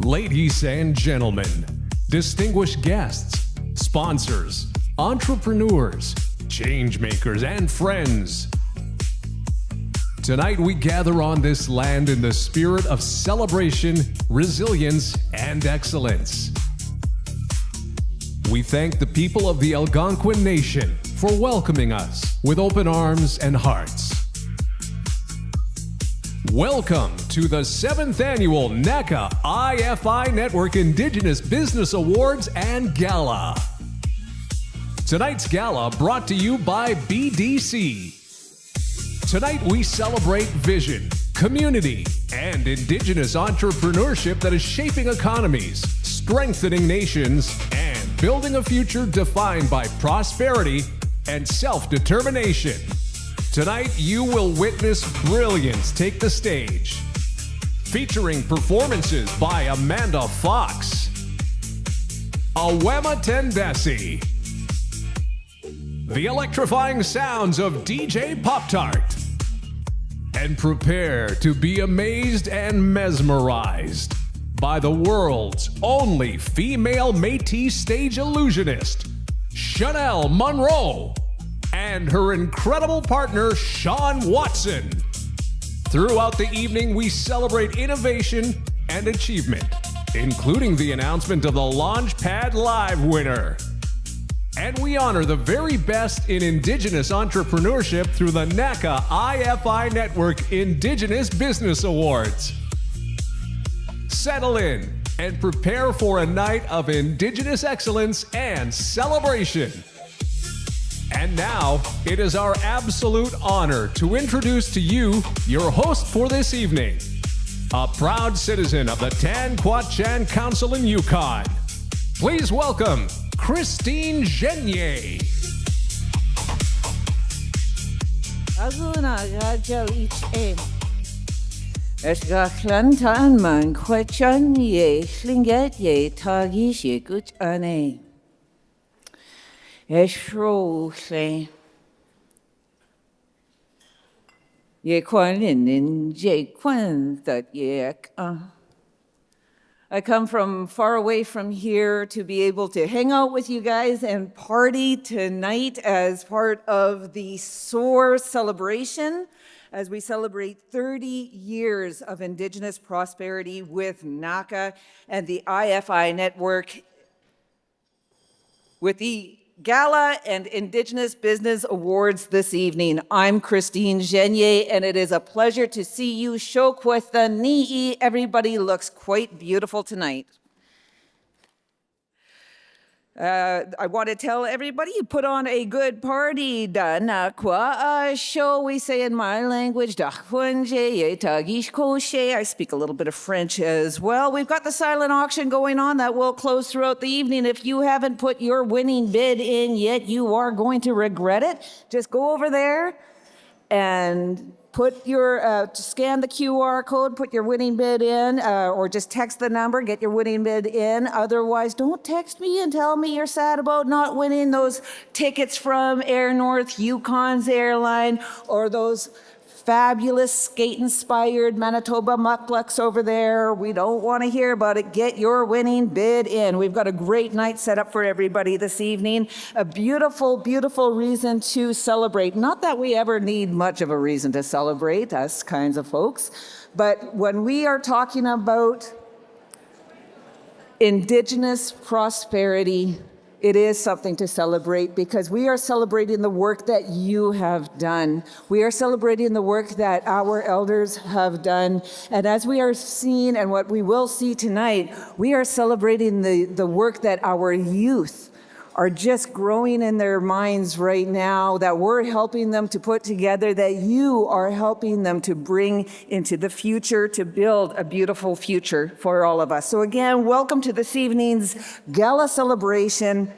Ladies and gentlemen, distinguished guests, sponsors, entrepreneurs, change makers, and friends. Tonight we gather on this land in the spirit of celebration, resilience, and excellence. We thank the people of the Algonquin Nation for welcoming us with open arms and hearts. Welcome to the 7th Annual NACA IFI Network Indigenous Business Awards and Gala. Tonight's gala brought to you by BDC. Tonight we celebrate vision, community, and Indigenous entrepreneurship that is shaping economies, strengthening nations, and building a future defined by prosperity and self-determination. Tonight, you will witness brilliance take the stage, featuring performances by Amanda Fox, Awema Tendesi, the electrifying sounds of DJ Pop-Tart, and prepare to be amazed and mesmerized by the world's only female Métis stage illusionist, Chanel Monroe, and her incredible partner, Sean Watson. Throughout the evening, we celebrate innovation and achievement, including the announcement of the Launchpad Live winner. And we honor the very best in Indigenous entrepreneurship through the NACA IFI Network Indigenous Business Awards. Settle in and prepare for a night of Indigenous excellence and celebration. And now, it is our absolute honor to introduce to you your host for this evening, a proud citizen of the Tan-Quat-Chan Council in Yukon. Please welcome Christine Genier. Aguna Rajo Iche. Esgachlan Tanman Quachan ye Slinget ye Tagish ye Gut Ane. Eshro say. Ye Quanin in J Quan that yek. I come from far away from here to be able to hang out with you guys and party tonight as part of the SOAR celebration as we celebrate 30 years of Indigenous prosperity with NACA and the IFI network with the Gala and Indigenous Business Awards this evening. I'm Christine Genier, and it is a pleasure to see you. Shokwetha Ni'i. Everybody looks quite beautiful tonight. I want to tell everybody you put on a good party. Show, we say in my language. I speak a little bit of French as well. We've got the silent auction going on that will close throughout the evening. If you haven't put your winning bid in yet, you are going to regret it. Just go over there and put your, scan the QR code, put your winning bid in, or just text the number, get your winning bid in. Otherwise, don't text me and tell me you're sad about not winning those tickets from Air North, Yukon's airline, or those fabulous skate-inspired Manitoba mucklucks over there. We don't want to hear about it. Get your winning bid in. We've got a great night set up for everybody this evening. A beautiful, beautiful reason to celebrate. Not that we ever need much of a reason to celebrate, us kinds of folks, but when we are talking about Indigenous prosperity, it is something to celebrate because we are celebrating the work that you have done. We are celebrating the work that our elders have done. And as we are seeing and what we will see tonight, we are celebrating the work that our youth are just growing in their minds right now, that we're helping them to put together, that you are helping them to bring into the future, to build a beautiful future for all of us. So again, welcome to this evening's gala celebration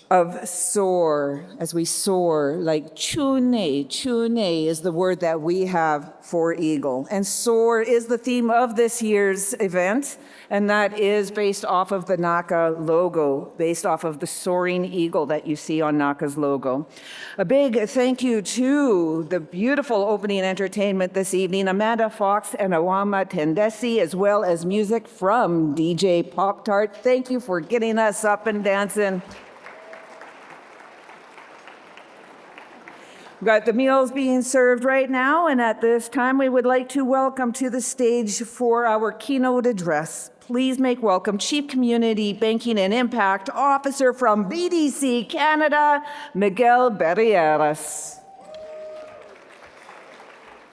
of soar, as we soar, like chune is the word that we have for eagle. And soar is the theme of this year's event, and that is based off of the NACA logo, based off of the soaring eagle that you see on NACA's logo. A big thank you to the beautiful opening entertainment this evening, Amanda Fox and Awema Tendesi, as well as music from DJ Pop-Tart. Thank you for getting us up and dancing. We've got the meals being served right now, and at this time we would like to welcome to the stage for our keynote address. Please make welcome Chief Community Banking and Impact Officer from BDC Canada, Miguel Barrieras.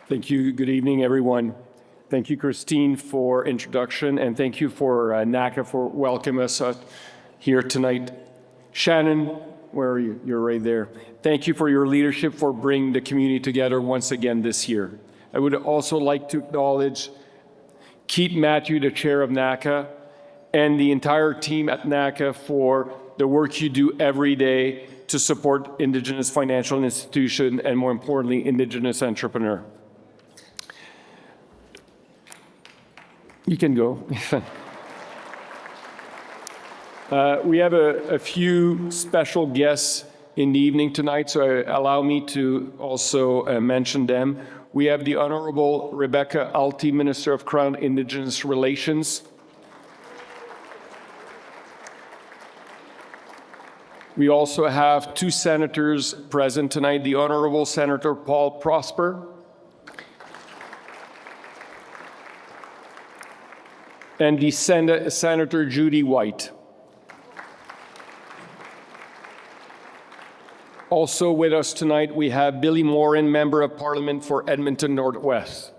Thank you. Good evening, everyone. Thank you, Christine, for introduction, and thank you for NACA for welcoming us here tonight. Shannon, where are you? You're right there. Thank you for your leadership for bringing the community together once again this year. I would also like to acknowledge Keith Matthew, the chair of NACA, and the entire team at NACA for the work you do every day to support Indigenous financial institution and, more importantly, Indigenous entrepreneur. You can go. We have a few special guests in the evening tonight, so allow me to also mention them. We have the Honorable Rebecca Alty, Minister of Crown Indigenous Relations. We also have two senators present tonight, the Honorable Senator Paul Prosper and the Senator Judy White. Also with us tonight, we have Billy Morin, Member of Parliament for Edmonton Northwest,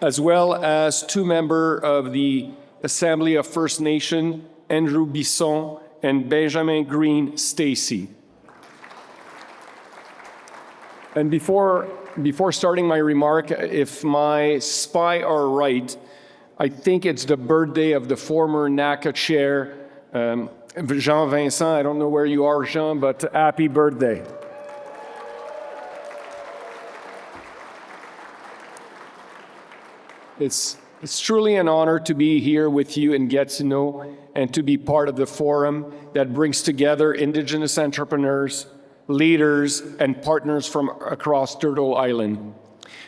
as well as two members of the Assembly of First Nation, Andrew Bisson and Benjamin Green Stacy. And before starting my remark, if my spy are right, I think it's the birthday of the former NACA chair, Jean Vincent. I don't know where you are, Jean, but happy birthday. It's truly an honor to be here with you in Gatineau and to be part of the forum that brings together Indigenous entrepreneurs, leaders, and partners from across Turtle Island.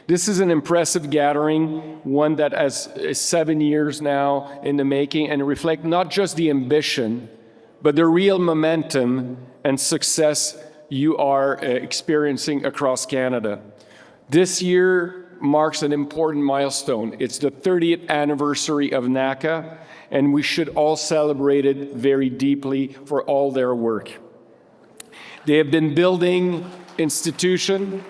This is an impressive gathering, one that is 7 years now in the making, and reflect not just the ambition, but the real momentum and success you are experiencing across Canada. This year marks an important milestone. It's the 30th anniversary of NACA, and we should all celebrate it very deeply for all their work. They have been building institutions,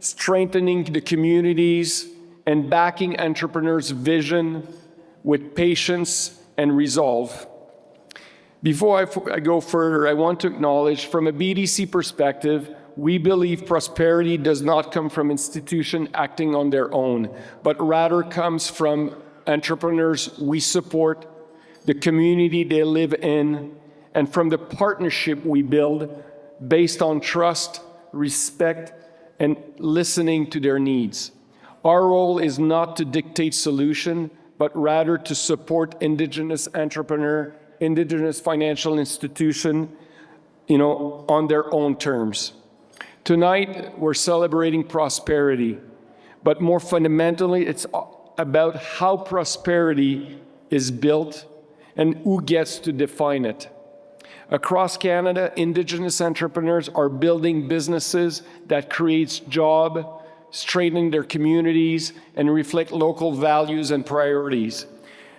strengthening the communities, and backing entrepreneurs' vision with patience and resolve. Before I go further, I want to acknowledge from a BDC perspective, we believe prosperity does not come from institutions acting on their own, but rather comes from entrepreneurs we support, the community they live in, and from the partnership we build based on trust, respect, and listening to their needs. Our role is not to dictate solution, but rather to support Indigenous entrepreneur, Indigenous financial institution, on their own terms. Tonight, we're celebrating prosperity, but more fundamentally, it's about how prosperity is built and who gets to define it. Across Canada, Indigenous entrepreneurs are building businesses that create jobs, strengthen their communities, and reflect local values and priorities.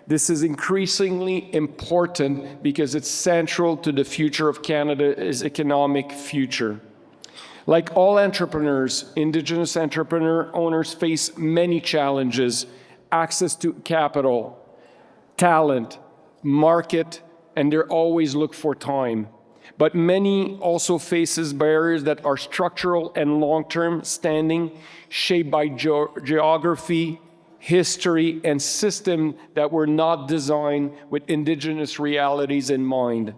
This is increasingly important because it's central to the future of Canada's economic future. Like all entrepreneurs, Indigenous entrepreneur owners face many challenges: access to capital, talent, market, and they always look for time. But many also faces barriers that are structural and long-term standing, shaped by geography, history, and systems that were not designed with Indigenous realities in mind.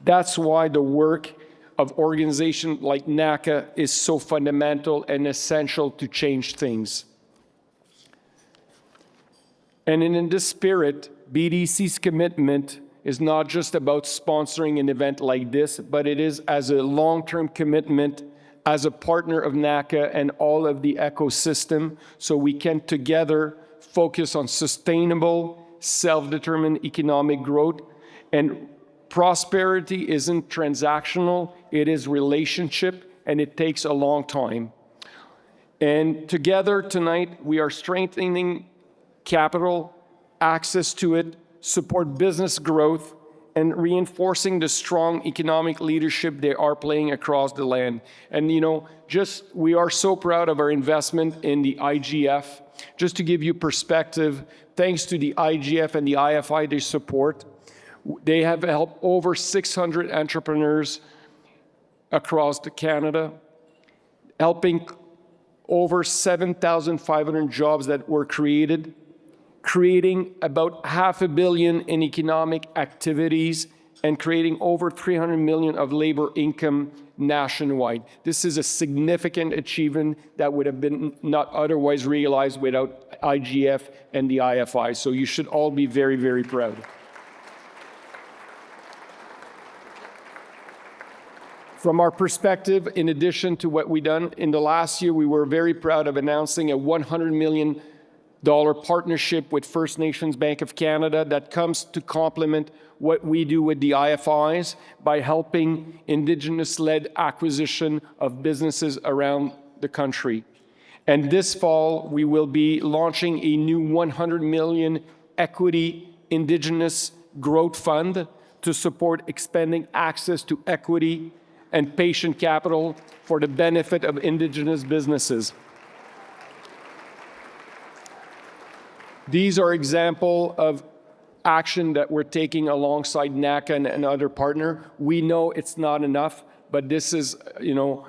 That's why the work of organizations like NACA is so fundamental and essential to change things. And in this spirit, BDC's commitment is not just about sponsoring an event like this, but it is as a long-term commitment as a partner of NACA and all of the ecosystem, so we can together focus on sustainable, self-determined economic growth. And prosperity isn't transactional, it is relationship, and it takes a long time. And together tonight, we are strengthening capital, access to it, support business growth, and reinforcing the strong economic leadership they are playing across the land. And we are so proud of our investment in the IGF. Just to give you perspective, thanks to the IGF and the IFI they support, they have helped over 600 entrepreneurs across Canada, helping over 7,500 jobs that were created, creating about $500 million in economic activities, and creating over $300 million of labor income nationwide. This is a significant achievement that would have been not otherwise realized without IGF and the IFI. So you should all be very, very proud. From our perspective, in addition to what we've done in the last year, we were very proud of announcing a $100 million partnership with First Nations Bank of Canada that comes to complement what we do with the IFIs by helping Indigenous-led acquisition of businesses around the country. And this fall, we will be launching a new $100 million equity Indigenous growth fund to support expanding access to equity and patient capital for the benefit of Indigenous businesses. These are examples of action that we're taking alongside NACA and other partner. We know it's not enough, but this is,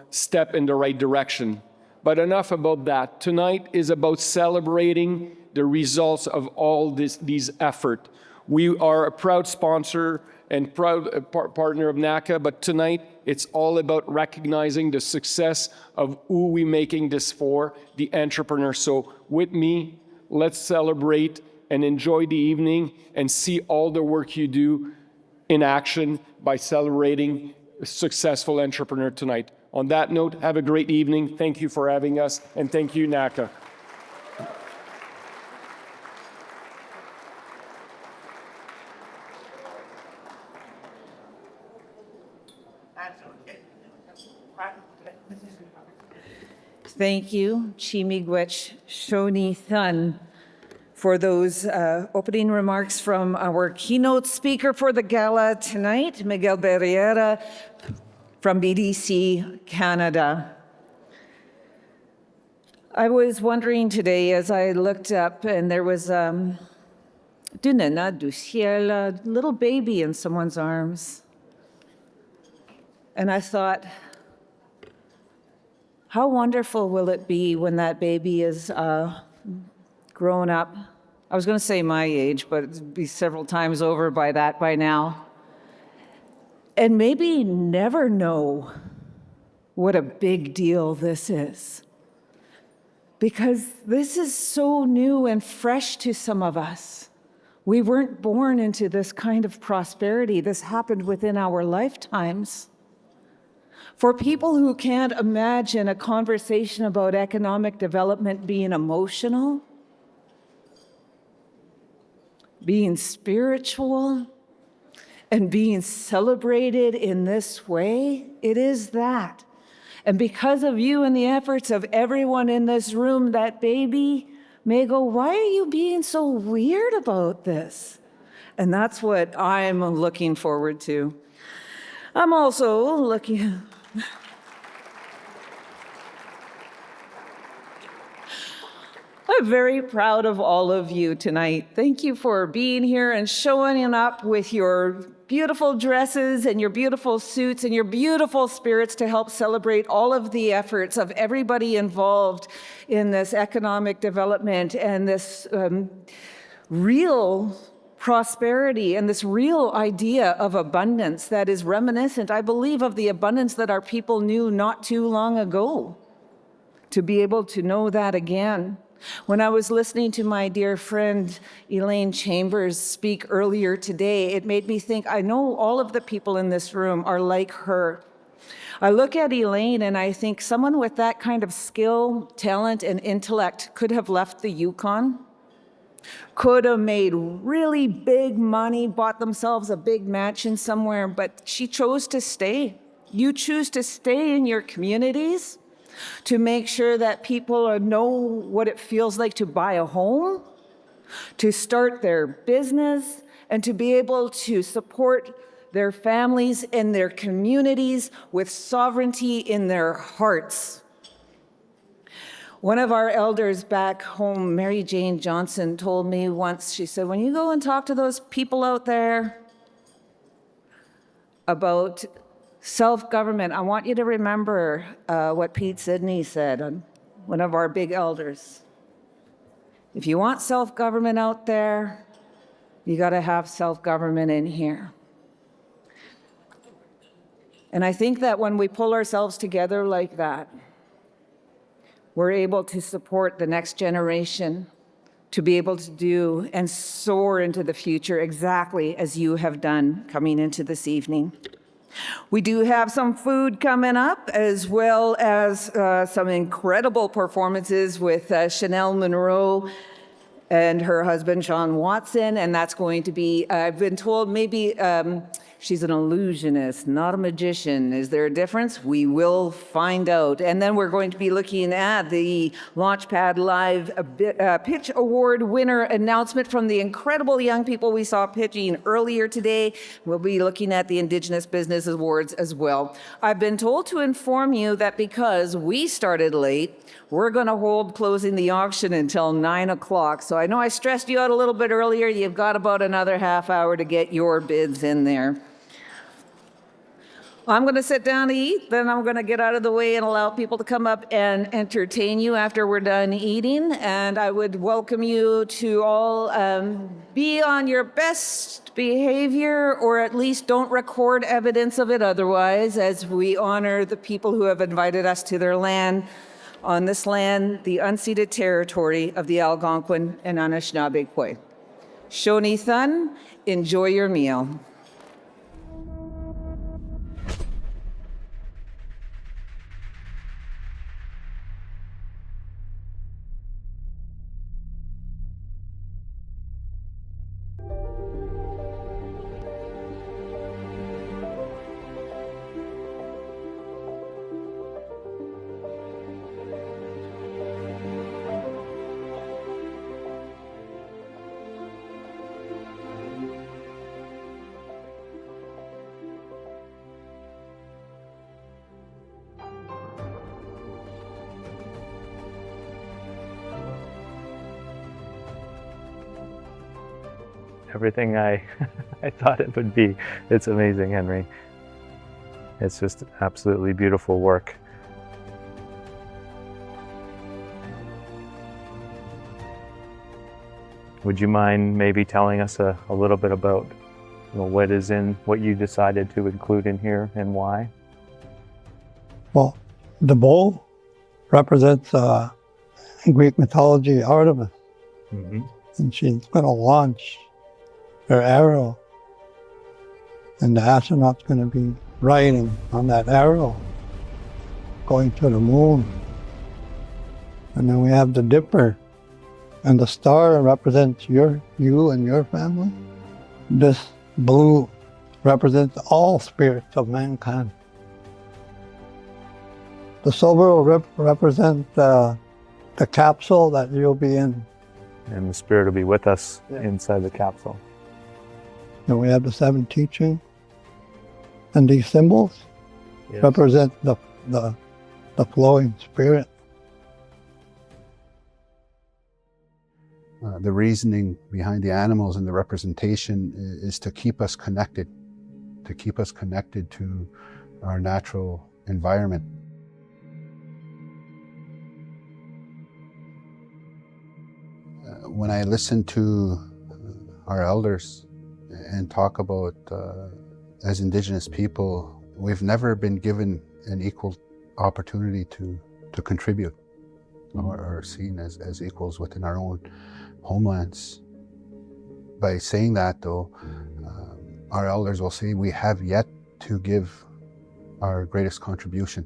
step in the right direction. But enough about that. Tonight is about celebrating the results of all these efforts. We are a proud sponsor and proud partner of NACA, but tonight it's all about recognizing the success of who we're making this for, the entrepreneur. So with me, let's celebrate and enjoy the evening and see all the work you do in action by celebrating a successful entrepreneur tonight. On that note, have a great evening. Thank you for having us, and thank you, NACA. Thank you, Chimigwech Shoni Thun, for those opening remarks from our keynote speaker for the gala tonight, Miguel Barriera from BDC Canada. I was wondering today as I looked up and there was du nana du ciel, a little baby in someone's arms. And I thought, how wonderful will it be when that baby is grown up? I was going to say my age, but it'd be several times over by now. And maybe never know what a big deal this is. Because this is so new and fresh to some of us. We weren't born into this kind of prosperity. This happened within our lifetimes. For people who can't imagine a conversation about economic development being emotional, being spiritual, and being celebrated in this way, it is that. And because of you and the efforts of everyone in this room, that baby may go, why are you being so weird about this? And that's what I'm looking forward to. I'm also looking... I'm very proud of all of you tonight. Thank you for being here and showing up with your beautiful dresses and your beautiful suits and your beautiful spirits to help celebrate all of the efforts of everybody involved in this economic development and this real prosperity and this real idea of abundance that is reminiscent, I believe, of the abundance that our people knew not too long ago. To be able to know that again. When I was listening to my dear friend Elaine Chambers speak earlier today, it made me think, I know all of the people in this room are like her. I look at Elaine and I think someone with that kind of skill, talent, and intellect could have left the Yukon, could have made really big money, bought themselves a big mansion somewhere, but she chose to stay. You choose to stay in your communities, to make sure that people know what it feels like to buy a home, to start their business, and to be able to support their families and their communities with sovereignty in their hearts. One of our elders back home, Mary Jane Johnson, told me once, she said, when you go and talk to those people out there about Self-government. I want you to remember what Pete Sidney said, one of our big elders. If you want self-government out there, you got to have self-government in here. And I think that when we pull ourselves together like that, we're able to support the next generation to be able to do and soar into the future exactly as you have done coming into this evening. We do have some food coming up, as well as some incredible performances with Chanel Monroe and her husband, Sean Watson, and that's going to be, I've been told maybe she's an illusionist, not a magician. Is there a difference? We will find out. And then we're going to be looking at the Launchpad Live Pitch Award winner announcement from the incredible young people we saw pitching earlier today. We'll be looking at the Indigenous Business Awards as well. I've been told to inform you that because we started late, we're going to hold closing the auction until 9 o'clock. So I know I stressed you out a little bit earlier. You've got about another half hour to get your bids in there. I'm going to sit down to eat, then I'm going to get out of the way and allow people to come up and entertain you after we're done eating. And I would welcome you to all be on your best behavior, or at least don't record evidence of it otherwise, as we honor the people who have invited us to their land. On this land, the unceded territory of the Algonquin and Anishinaabe. Shoni Thun, enjoy your meal. Everything I thought it would be. It's amazing, Henry. It's just absolutely beautiful work. Would you mind maybe telling us a little bit about what you decided to include in here and why? Well, the bow represents in Greek mythology Artemis, and she's going to launch her arrow, and the astronaut's going to be riding on that arrow, going to the moon. And then we have the dipper, and the star represents you and your family. This blue represents all spirits of mankind. The silver will represent the capsule that you'll be in. And the spirit will be with us inside the capsule. And we have the 7 teachings. And these symbols represent the flowing spirit. The reasoning behind the animals and the representation is to keep us connected to our natural environment. When I listen to our elders and talk about, as Indigenous people, we've never been given an equal opportunity to contribute or seen as equals within our own homelands. By saying that, though, our elders will say we have yet to give our greatest contribution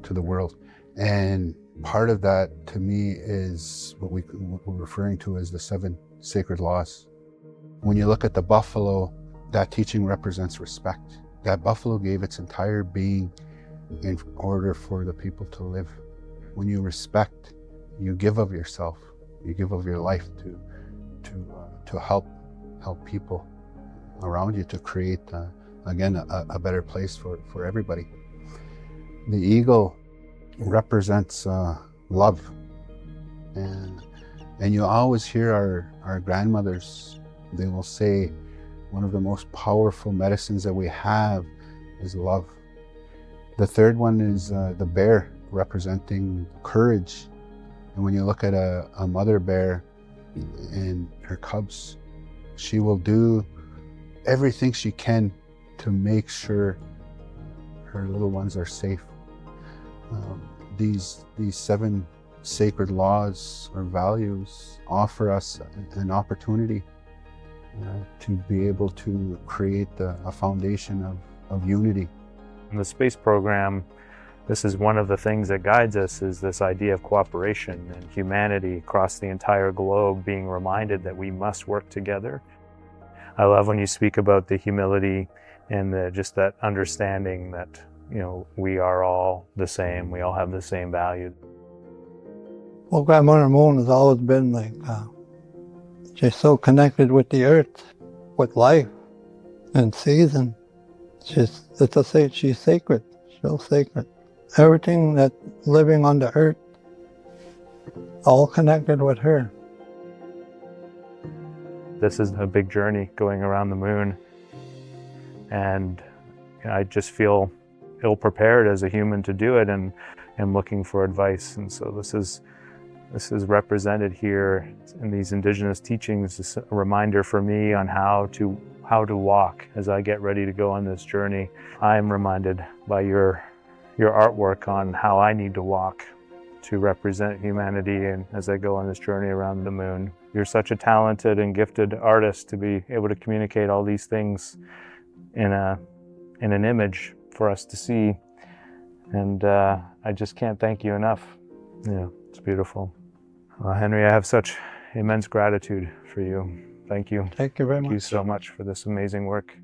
to the world. And part of that, to me, is what we're referring to as the 7 sacred laws. When you look at the buffalo, that teaching represents respect. That buffalo gave its entire being in order for the people to live. When you respect, you give of yourself, you give of your life to help people around you, to create, again, a better place for everybody. The eagle represents love, and you always hear our grandmothers, they will say one of the most powerful medicines that we have is love. The third one is the bear, representing courage. And when you look at a mother bear and her cubs, she will do everything she can to make sure her little ones are safe. These 7 sacred laws or values offer us an opportunity to be able to create a foundation of unity. In the space program, this is one of the things that guides us, is this idea of cooperation and humanity across the entire globe, being reminded that we must work together. I love when you speak about the humility and just that understanding that, you know, we are all the same, we all have the same value. Well, Grandmother Moon has always been like, she's so connected with the earth, with life and season. She's sacred, so sacred. Everything that's living on the earth, all connected with her. This is a big journey going around the moon, and I just feel ill-prepared as a human to do it, and looking for advice. And so this is represented here in these Indigenous teachings, is a reminder for me on how to walk as I get ready to go on this journey. I'm reminded by your artwork on how I need to walk to represent humanity, and as I go on this journey around the moon. You're such a talented and gifted artist to be able to communicate all these things in an image for us to see. And I just can't thank you enough. Yeah, it's beautiful. Henry, I have such immense gratitude for you. Thank you. Thank you very much. Thank you so much for this amazing work.